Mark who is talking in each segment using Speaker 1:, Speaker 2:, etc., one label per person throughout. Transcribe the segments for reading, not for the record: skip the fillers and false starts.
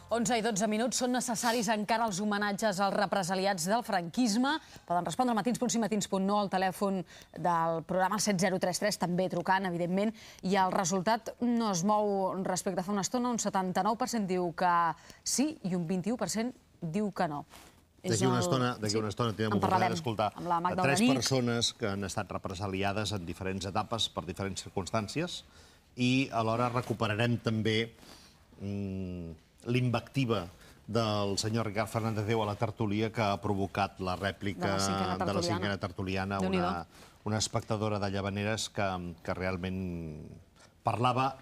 Speaker 1: 11 i 12 minuts. Són necessaris encara els homenatges als represaliats del franquisme. Poden respondre al matins.cat i matins.no al telèfon del programa 7033, també trucant, evidentment. I el resultat no es mou respecte a fa una estona. Un 79% diu que sí i un 21% diu que no.
Speaker 2: D'aquí una estona tindrem l'oportunitat d'escoltar a 3 persones que han estat represaliades en diferents etapes per diferents circumstàncies i alhora recuperarem també l'invectiva del senyor Ricard Fernández Déu a la tertúlia que ha provocat la rèplica de la cinquena tertuliana, una espectadora de Llavaneres que realment parlava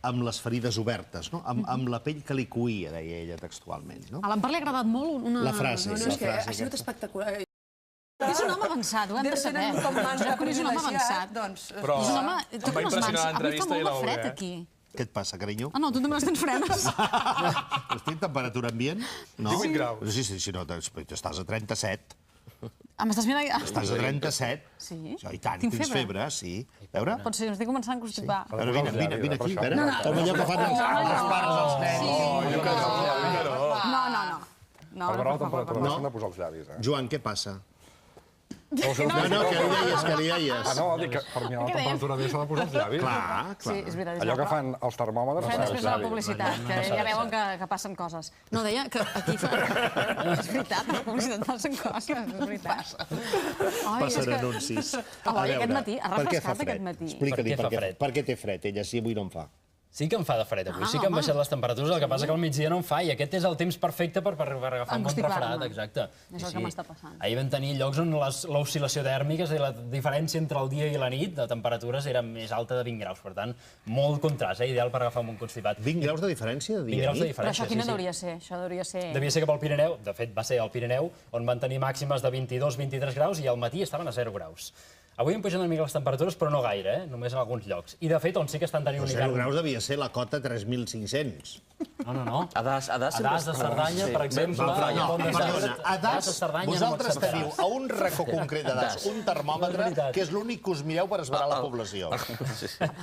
Speaker 2: amb les ferides obertes, amb la pell que li coïa, deia ella textualment.
Speaker 1: A l'Empar li ha agradat molt una...
Speaker 2: La frase.
Speaker 3: Ha sigut espectacular.
Speaker 1: És un home avançat, ho hem de saber. És un home avançat.
Speaker 4: Però em va impressionar l'entrevista i la
Speaker 1: Avui fa molt de fred, aquí.
Speaker 2: Què et passa, carinyo?
Speaker 1: Ah, no, tu també les tens fredes.
Speaker 2: Estic en temperatura ambient?
Speaker 4: 18 graus.
Speaker 2: Sí, no, estàs a 37.
Speaker 1: M'estàs mirant...
Speaker 2: Estàs a 37.
Speaker 1: Sí?
Speaker 2: I tant, tens febre, sí. A veure?
Speaker 1: Pot ser, estic començant a constipar.
Speaker 2: A veure, vine aquí, a veure. Com allò que fan els pares als nens.
Speaker 1: No,
Speaker 5: Per la temperatura s'han de posar els llavis.
Speaker 2: Joan, què passa? No, què li deies?
Speaker 5: No, dic que per mirar la temperatura bé s'ha de posar els llavis.
Speaker 2: Clar.
Speaker 1: Sí, és veritat.
Speaker 5: Allò que fan els termòmetres...
Speaker 1: Fem després de la publicitat, que ja veuen que passen coses. No, deia que aquí... És veritat, a la publicitat passen coses, és veritat.
Speaker 2: Passen anuncis.
Speaker 1: Eloi, aquest matí, ha refrescat aquest matí.
Speaker 2: Explica-li per què té fred. Ella sí, avui no en fa.
Speaker 6: Sí que em fa de fred avui, sí que han baixat les temperatures, el que passa que al migdia no en fa i aquest és el temps perfecte per agafar un bon refredat, exacte.
Speaker 1: És el que m'està passant.
Speaker 6: Ahir vam tenir llocs on l'oscil·lació tèrmica, és a dir, la diferència entre el dia i la nit de temperatures era més alta de 20 graus, per tant, molt contrast, ideal per agafar un bon constipat.
Speaker 2: 20 graus de diferència de dia
Speaker 6: 20 graus de
Speaker 2: i nit?
Speaker 1: Però
Speaker 6: diferència,
Speaker 1: això quina hauria de ser? Això hauria de ser...
Speaker 6: Devia ser cap al Pirineu, de fet va ser al Pirineu, on van tenir màximes de 22-23 graus i al matí estaven a 0 graus. Avui han pujat una mica les temperatures, però no gaire, només en alguns llocs. I, de fet, on sí que estan tenint un hivern...
Speaker 2: 0 graus devia ser la cota 3.500.
Speaker 6: No. A Das de Cerdanya, per exemple...
Speaker 2: Perdona, a Das, vosaltres teniu a un racó concret de Das un termòmetre que és l'únic que us mireu per esverar la població.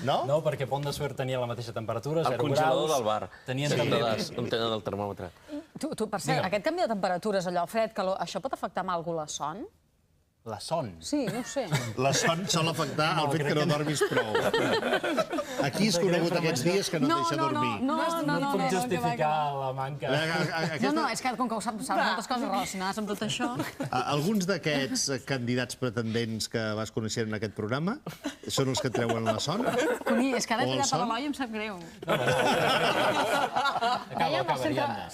Speaker 2: No?
Speaker 6: No, perquè Pont de Suert tenia la mateixa temperatura, 0 graus...
Speaker 7: El congelador del bar.
Speaker 6: Tenien
Speaker 7: també... on tenen el termòmetre.
Speaker 1: Tu, per cert, aquest canvi de temperatures, allò fred, calor, això pot afectar amb alguna cosa la son?
Speaker 6: La son.
Speaker 1: Sí, no ho sé.
Speaker 2: La son sol afectar el fet que no dormis prou. Aquí és conegut aquests dies que no et deixa dormir.
Speaker 6: No puc justificar la manca.
Speaker 1: No, és que com que ho saps moltes coses relacionades amb tot això...
Speaker 2: Alguns d'aquests candidats pretendents que vas conèixer en aquest programa són els que et treuen la son?
Speaker 1: Coni, és que ara he tirat a l'Eloi i em sap greu.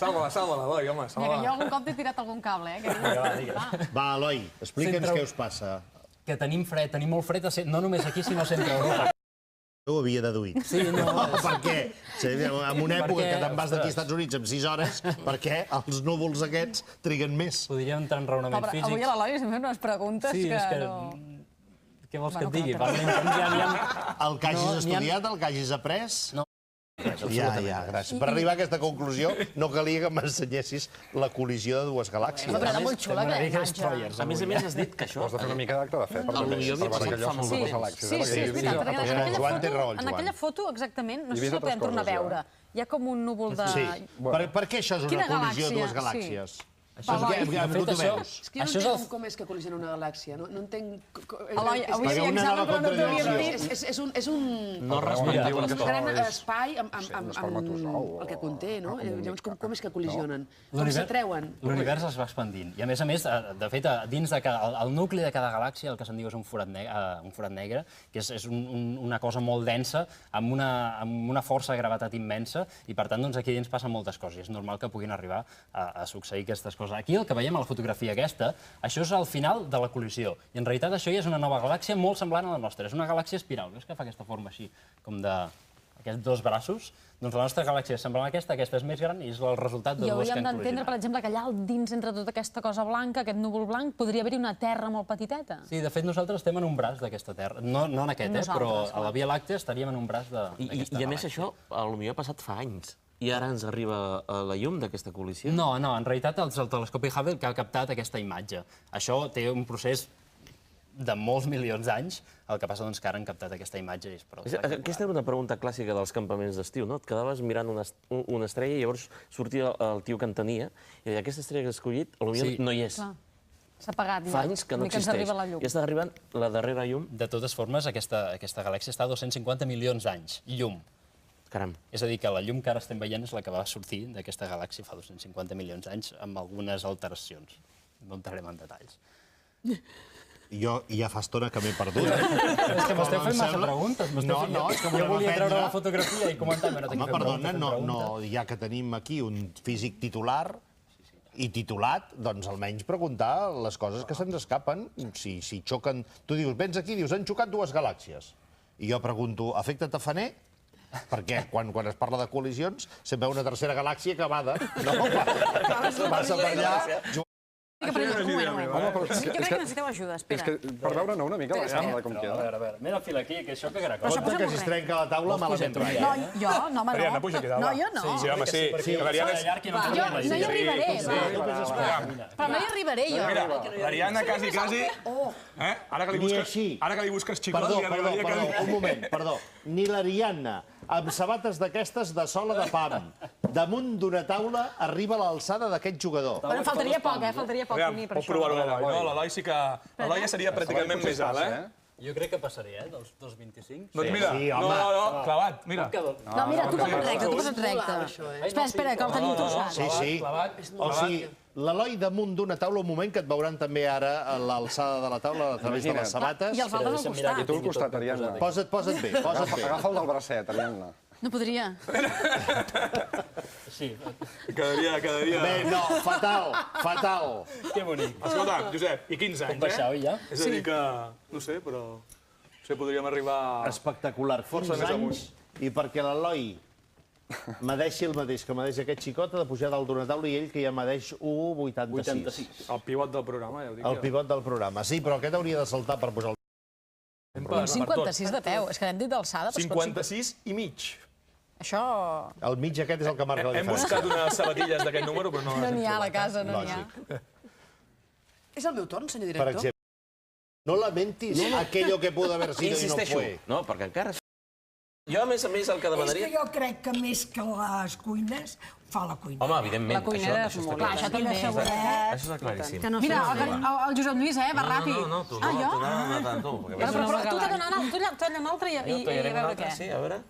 Speaker 5: Salva-la, Eloi, home,
Speaker 1: Jo algun cop t'he tirat algun cable,
Speaker 2: Va, Eloi, explica'ns què us passa.
Speaker 6: Que tenim fred, tenim molt fred, no només aquí, sinó a centre Europa.
Speaker 2: Ho havia deduït.
Speaker 6: Sí, no.
Speaker 2: Per què? En una època que te'n vas d'aquí als Estats Units en 6 hores, per què els núvols aquests triguen més?
Speaker 6: Podríem entrar en raonaments físics.
Speaker 1: Avui a l'Eloi estem fent unes preguntes que no...
Speaker 6: Què vols que et digui?
Speaker 2: El que hagis estudiat, el que hagis après...
Speaker 6: No.
Speaker 2: Ja, gràcies. Per arribar a aquesta conclusió no calia que m'ensenyessis la col·lisió de dues galàxies.
Speaker 1: Però era molt xula, aquella imatge.
Speaker 7: A més, has dit que això...
Speaker 5: Has de fer una mica d'acte de fe per veure que allò són dues galàxies.
Speaker 1: Sí, és veritat, perquè en aquella foto, exactament, no sé si la podem tornar a veure. Hi ha com un núvol de...
Speaker 2: Sí. Per què això és una col·lisió de dues galàxies?
Speaker 3: És que jo no entenc com és que col·lisiona una galàxia. No entenc...
Speaker 1: Eloi, avui hi ha examen, però no t'ho havia dit.
Speaker 3: És un...
Speaker 7: No respondeu.
Speaker 3: gran espai amb el que conté, no? Llavors, com és que col·lisionen? Com s'atreuen?
Speaker 6: L'univers es va expandint. I, a més, de fet, dins del nucli de cada galàxia, el que se'n diu és un forat negre, que és una cosa molt densa, amb una força de gravetat immensa, i, per tant, aquí dins passen moltes coses. És normal que puguin arribar a succeir aquestes coses. Aquí el que veiem a la fotografia aquesta, això és el final de la col·lisió. I en realitat això ja és una nova galàxia molt semblant a la nostra. És una galàxia espiral. Veus que fa aquesta forma així, com d'aquests dos braços? Doncs la nostra galàxia és semblant a aquesta és més gran i és el resultat de dues que han col·lisionat. I hauríem d'entendre, per exemple, que allà dins, entre tota aquesta cosa blanca, aquest núvol blanc, podria haver-hi una Terra molt petiteta. Sí, de fet, nosaltres estem en un braç d'aquesta Terra. No en aquest, però a la Via Làctea estaríem en un braç d'aquesta galàxia.
Speaker 7: I a més això, potser ha passat fa anys. I ara ens arriba la llum d'aquesta col·lisió?
Speaker 6: No, en realitat el telescopi Hubble que ha captat aquesta imatge. Això té un procés de molts milions d'anys. El que passa és que ara han captat aquesta imatge i és prou espectacular.
Speaker 7: Aquesta era una pregunta clàssica dels campaments d'estiu, no? Et quedaves mirant una estrella i llavors sortia el tio que en tenia i deia, aquesta estrella que has escollit, potser no hi és.
Speaker 1: S'ha apagat ja.
Speaker 7: Fa anys que no existeix. I està arribant la darrera llum.
Speaker 6: De totes formes, aquesta galàxia està a 250 milions d'anys, llum.
Speaker 7: Caram.
Speaker 6: És a dir, que la llum que ara estem veient és la que va sortir d'aquesta galàxia fa 250 milions d'anys, amb algunes alteracions. No entrarem en detalls.
Speaker 2: Jo ja fa estona que m'he perdut.
Speaker 6: És que m'esteu fent massa preguntes.
Speaker 2: No, és que
Speaker 6: jo volia treure la fotografia i comentar.
Speaker 2: Home, perdona, ja que tenim aquí un físic titular i titulat, doncs almenys preguntar les coses que se'ns escapen. Si xoquen... Tu dius, vens aquí, dius, han xocat dues galàxies. I jo pregunto, efecte tafaner? Perquè quan es parla de col·lisions sempre una tercera galàxia acabada. Passa per allà...
Speaker 1: Jo crec que necessiteu ajuda, espera.
Speaker 5: És que per veure-ne una mica la sala com queda.
Speaker 6: A veure, mira el fil aquí, que això que caracol.
Speaker 2: Compte que si es trenca la taula malament rai.
Speaker 1: No, jo, no, home,
Speaker 4: Ariadna, puja aquí dalt.
Speaker 1: no, jo no.
Speaker 4: Sí, home, sí. L'Ariadna...
Speaker 1: Jo no hi arribaré, però no hi arribaré, jo.
Speaker 4: Mira, l'Ariadna quasi... Ara que li busques xicot, li arribaria quasi...
Speaker 2: Un moment, perdó. Ni l'Ariadna, amb sabates d'aquestes de sola de pam, damunt d'una taula, arriba a l'alçada d'aquest jugador.
Speaker 1: Bueno, faltaria poc, faltaria poc per mi, per
Speaker 4: Pot
Speaker 1: això.
Speaker 4: provar-ho l'Eloi, no? L'Eloi sí que... L'Eloi ja seria pràcticament més alt,
Speaker 6: Jo crec que passaria, dels 2,25.
Speaker 4: Doncs mira, no, clavat, mira.
Speaker 1: No, mira, tu posa't recte, Espera, que el tenim torçat.
Speaker 2: Sí. O sigui, l'Eloi damunt d'una taula, un moment que et veuran també ara a l'alçada de la taula a través de les sabates.
Speaker 1: I els altres al costat.
Speaker 5: I tu al costat, Ariadna.
Speaker 2: Posa't bé, posa't bé.
Speaker 5: Agafa el del bracet, Ariadna.
Speaker 1: No podria.
Speaker 6: Sí.
Speaker 4: Quedaria...
Speaker 2: Bé, no, fatal.
Speaker 6: Que bonic.
Speaker 4: Escolta, Josep, i 15 anys,
Speaker 6: Com baixau, ja?
Speaker 4: És a dir que... No sé, però... podríem arribar...
Speaker 2: Espectacular, 15 anys, i perquè l'Eloi medeixi el mateix que medeix aquest xicot, ha de pujar dalt d'una taula i ell que ja medeix 1,86.
Speaker 4: El pivot del programa, ja ho dic.
Speaker 2: El pivot del programa, sí, però aquest hauria de saltar per pujar el...
Speaker 1: 56 de peu, és que hem dit d'alçada.
Speaker 4: 56 i mig.
Speaker 1: Això...
Speaker 2: El mig aquest és el que marca la
Speaker 4: Hem
Speaker 2: diferència.
Speaker 4: buscat unes sabatilles d'aquest número, però no
Speaker 1: No
Speaker 4: les hem
Speaker 1: n'hi ha a la
Speaker 4: trobat.
Speaker 1: casa, no n'hi ha.
Speaker 3: És el meu torn, senyor
Speaker 2: Per
Speaker 3: director?
Speaker 2: exemple, no lamentis aquello que pudo haber sido y no
Speaker 7: Insisteixo.
Speaker 2: fue.
Speaker 7: No, perquè encara... Jo, a més, el que demanaria...
Speaker 8: És que jo crec que més que les cuines, fa la cuina.
Speaker 7: Home, evidentment,
Speaker 1: La cuinera és molt... Clar, això també.
Speaker 7: Això està claríssim.
Speaker 1: Mira, el Josep Lluís, va ràpid.
Speaker 7: No, tu
Speaker 1: Ah, jo?
Speaker 7: no tant tu.
Speaker 1: Però tu talla un altre i a veure què.
Speaker 7: Sí, a veure...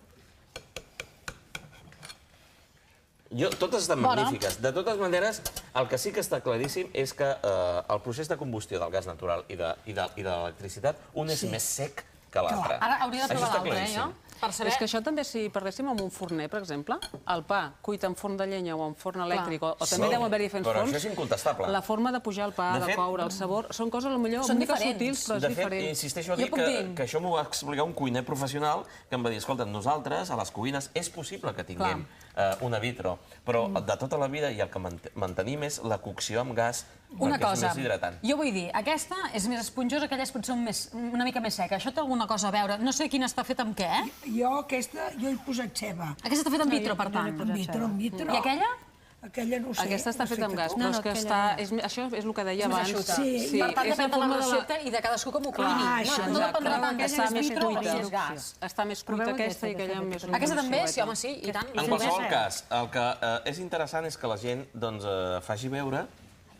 Speaker 7: Totes estan magnífiques. De totes maneres, el que sí que està claríssim és que el procés de combustió del gas natural i de l'electricitat, un és més sec que l'altre.
Speaker 1: Ara hauria de provar l'altre, jo?
Speaker 9: És que això també, si parléssim amb un forner, per exemple, el pa cuit en forn de llenya o en forn elèctric, o també deu haver diferents forns...
Speaker 7: Però això és incontestable.
Speaker 9: La forma de pujar el pa, de coure, el sabor, són coses potser una mica sutils, però és diferent.
Speaker 7: De fet, insisteixo a dir que això m'ho va explicar un cuiner professional que em va dir, escolta, nosaltres, a les cuines, és possible que tinguem una vitro, però de tota la vida i el que mantenim és la cocció amb gas, perquè és més hidratant.
Speaker 1: Jo vull dir, aquesta és més esponjosa, aquella és potser una mica més seca. Això té alguna cosa a veure? No sé quina està feta amb què,
Speaker 8: Jo he posat ceba.
Speaker 1: Aquesta està feta amb vitro, per tant.
Speaker 8: Amb vitro.
Speaker 1: I aquella?
Speaker 8: Aquella no ho sé.
Speaker 9: Aquesta està feta amb gas, però és que està... Això és el que deia abans.
Speaker 8: Sí.
Speaker 1: Per tant, depèn de la recepta i de cadascú com ho cuini. No dependrà tant de si és vitro o si és gas.
Speaker 9: Està més cuita aquesta i aquella més...
Speaker 1: Aquesta també? Sí, home, sí, i tant.
Speaker 7: En qualsevol cas, el que és interessant és que la gent faci veure,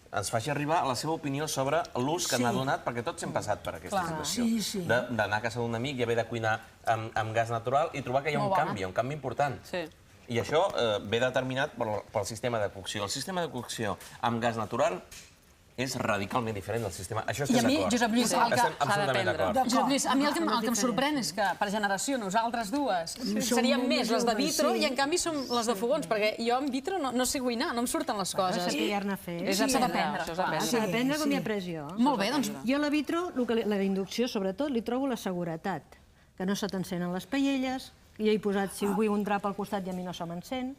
Speaker 7: ens faci arribar a la seva opinió sobre l'ús que n'ha donat, perquè tots hem passat per aquesta situació. D'anar a casa d'un amic i haver de cuinar amb gas natural i trobar que hi ha un canvi important. I això ve determinat pel sistema de cocció. El sistema de cocció amb gas natural és radicalment diferent del sistema... Això estem d'acord.
Speaker 1: I a mi, Josep Lluís,
Speaker 7: estem absolutament d'acord.
Speaker 1: Josep Lluís, a mi el que em sorprèn és que per generació nosaltres dues seríem més les de vitro i en canvi som les de fogons, perquè jo amb vitro no sé cuinar, no em surten les coses.
Speaker 10: Has de saber-ne fer.
Speaker 1: S'ha d'aprendre.
Speaker 10: Has d'aprendre com hi ha pres jo.
Speaker 1: Molt bé, doncs...
Speaker 10: Jo a la vitro, la inducció sobretot, li trobo la seguretat, que no se t'encenen les paelles, i he posat, si vull un drap al costat i a mi no se m'encén.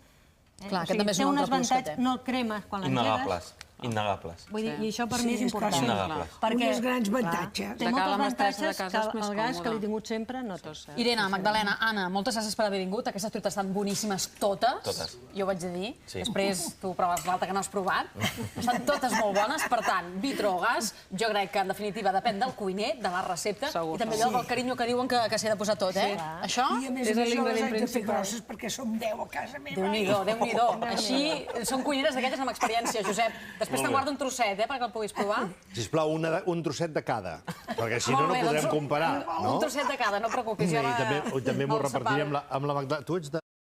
Speaker 1: Clar, aquest també és un altre plus que té.
Speaker 10: No el cremes quan l'engegues.
Speaker 7: Innegables.
Speaker 10: Vull dir, i això per mi és important.
Speaker 7: Innegables.
Speaker 8: Un dels grans avantatges.
Speaker 10: Té moltes avantatges que el gas que l'he tingut sempre no té.
Speaker 1: Irene, Magdalena, Anna, moltes gràcies per haver vingut. Aquestes truites estan boníssimes totes.
Speaker 7: Totes.
Speaker 1: Jo ho haig de dir.
Speaker 7: Sí.
Speaker 1: Després tu proves l'altra que no has provat. Estan totes molt bones. Per tant, vitro o gas, jo crec que en definitiva depèn del cuiner, de la recepta, i també allò del carinyo que diuen que s'hi ha de posar tot, eh? Això
Speaker 8: I a més jo les haig de fer grosses perquè som 10 a casa meva.
Speaker 1: Déu-n'hi-do, Déu-n'hi-do. Així són cuineres d'aquelles amb experiència, Josep. Després te'n guardo un trosset, perquè el puguis provar.
Speaker 2: Sisplau, un trosset de cada, perquè si no, no podrem comparar.
Speaker 1: Un trosset de cada, no et preocupis.
Speaker 2: I també m'ho repartiré amb la Magdalena. Tu ets de...